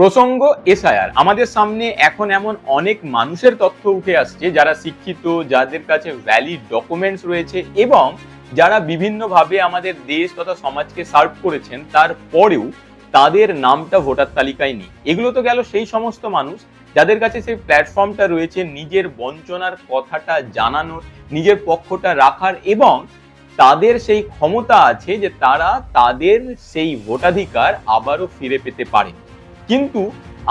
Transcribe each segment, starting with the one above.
প্রসঙ্গ এসআইআর। আমাদের সামনে এখন এমন অনেক মানুষের তথ্য উঠে আসছে যারা শিক্ষিত, যাদের কাছে ভ্যালিড ডকুমেন্টস রয়েছে এবং যারা বিভিন্নভাবে আমাদের দেশ তথা সমাজকে সার্ভ করেছেন, তারপরেও তাদের নামটা ভোটার তালিকায় নেই। এগুলো তো গেল সেই সমস্ত মানুষ যাদের কাছে সেই প্ল্যাটফর্মটা রয়েছে নিজের বঞ্চনার কথাটা জানানোর, নিজের পক্ষটা রাখার, এবং তাদের সেই ক্ষমতা আছে যে তারা তাদের সেই ভোটাধিকার আবারও ফিরে পেতে পারে। কিন্তু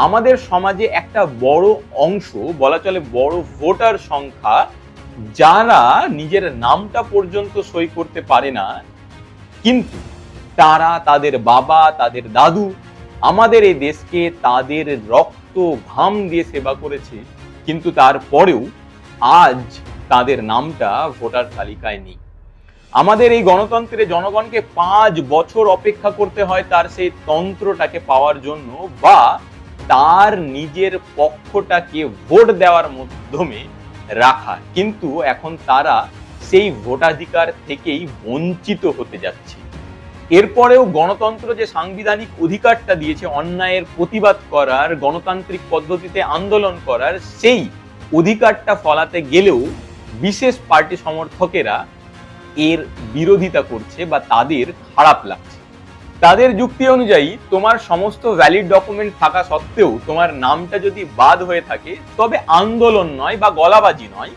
আমাদের সমাজে একটা বড় অংশ, বলা চলে বড় ভোটার সংখ্যা, যারা নিজের নামটা পর্যন্ত সই করতে পারে না, কিন্তু তারা তাদের বাবা, তাদের দাদু আমাদের এই দেশকে তাদের রক্ত ঘাম দিয়ে সেবা করেছে, কিন্তু তারপরেও আজ তাদের নামটা ভোটার তালিকায় নেই। আমাদের এই গণতন্ত্রে জনগণকে 5 বছর অপেক্ষা করতে হয় তার সেই তন্ত্রটাকে পাওয়ার জন্য, বা তার নিজের পক্ষটাকে ভোট দেওয়ার মাধ্যমে রাখা, কিন্তু এখন তারা সেই ভোটাধিকার থেকেই বঞ্চিত হতে যাচ্ছে। এরপরেও গণতন্ত্র যে সাংবিধানিক অধিকারটা দিয়েছে অন্যায়ের প্রতিবাদ করার, গণতান্ত্রিক পদ্ধতিতে আন্দোলন করার, সেই অধিকারটা ফলাতে গেলেও বিশেষ পার্টি সমর্থকেরা এর বিরোধিতা করছে বা তাদের খারাপ লাগছে। তাদের যুক্তি অনুযায়ী তোমার সমস্ত ভ্যালিড ডকুমেন্ট থাকা সত্ত্বেও তোমার নামটা যদি বাদ হয়ে থাকে, তবে আন্দোলন নয় বা গলাবাজি নয়,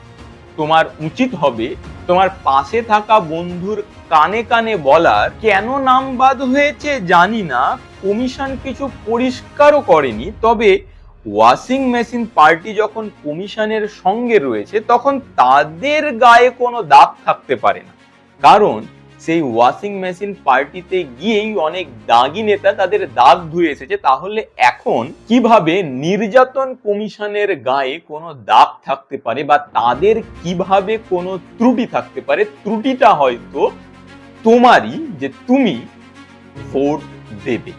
তোমার উচিত হবে তোমার পাশে থাকা বন্ধুর কানে কানে বলার, কেন নাম বাদ হয়েছে জানি না, কমিশন কিছু পরিষ্কারও করেনি, তবে ওয়াশিং মেশিন পার্টি যখন কমিশনের সঙ্গে রয়েছে তখন তাদের গায়ে কোনো দাগ থাকতে পারে না, কারণ সেই ওয়াশিং মেশিন পার্টিতে গিয়েই অনেক দাগি নেতা তাদের দাগ ধুয়ে এসেছে। তাহলে এখন কিভাবে নির্যাতন কমিশনের গায়ে কোনো দাগ থাকতে পারে বা তাদের কিভাবে কোনো ত্রুটি থাকতে পারে? ত্রুটিটা হয়তো তোমারই, যে তুমি ভোট দেবে।